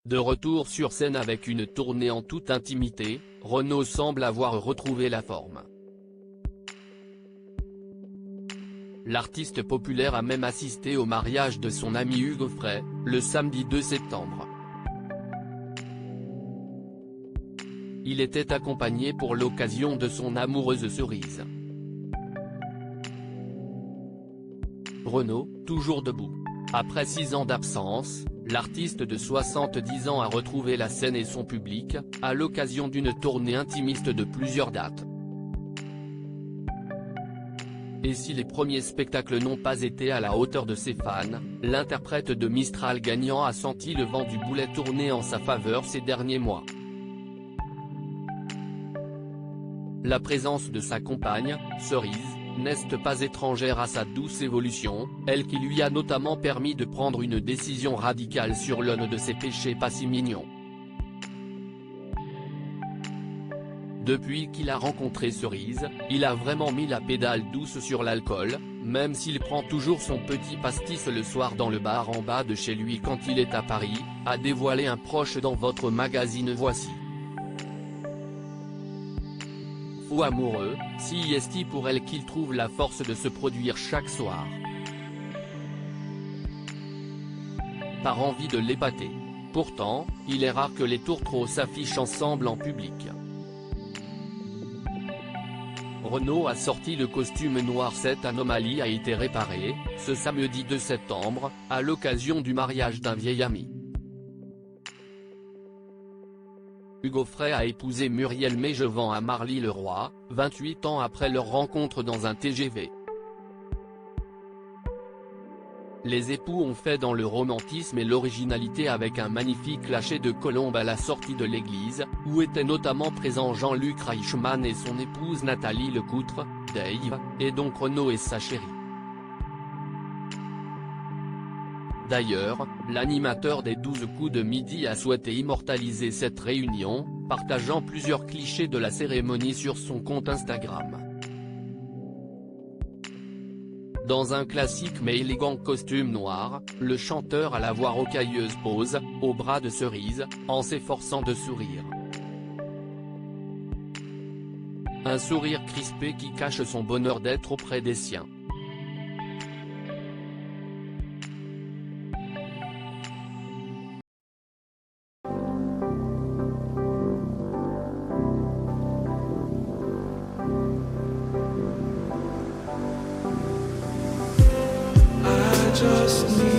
De retour sur scène avec une tournée en toute intimité, Renaud semble avoir retrouvé la forme. L'artiste populaire a même assisté au mariage de son ami Hugo Frey, le samedi 2 septembre. Il était accompagné pour l'occasion de son amoureuse Cerise. Renaud, toujours debout. Après 6 ans d'absence, l'artiste de 70 ans a retrouvé la scène et son public, à l'occasion d'une tournée intimiste de plusieurs dates. Et si les premiers spectacles n'ont pas été à la hauteur de ses fans, l'interprète de Mistral gagnant a senti le vent du boulet tourner en sa faveur ces derniers mois. La présence de sa compagne, Cerise, n'est pas étrangère à sa douce évolution, elle qui lui a notamment permis de prendre une décision radicale sur l'un de ses péchés pas si mignons. Depuis qu'il a rencontré Cerise, il a vraiment mis la pédale douce sur l'alcool, même s'il prend toujours son petit pastis le soir dans le bar en bas de chez lui quand il est à Paris, a dévoilé un proche dans votre magazine Voici. Fou amoureux, si est pour elle qu'il trouve la force de se produire chaque soir. Par envie de l'épater. Pourtant, il est rare que les tourtereaux s'affichent ensemble en public. Renaud a sorti le costume noir. Cette anomalie a été réparée, ce samedi 2 septembre, à l'occasion du mariage d'un vieil ami. Hugo Frey a épousé Muriel Mégevant à Marly-le-Roi, 28 ans après leur rencontre dans un TGV. Les époux ont fait dans le romantisme et l'originalité avec un magnifique lâcher de colombe à la sortie de l'église, où étaient notamment présents Jean-Luc Reichmann et son épouse Nathalie Lecoutre, Dave, et donc Renaud et sa chérie. D'ailleurs, l'animateur des 12 coups de midi a souhaité immortaliser cette réunion, partageant plusieurs clichés de la cérémonie sur son compte Instagram. Dans un classique mais élégant costume noir, le chanteur à la voix rocailleuse pose, au bras de Cerise, en s'efforçant de sourire. Un sourire crispé qui cache son bonheur d'être auprès des siens. Just need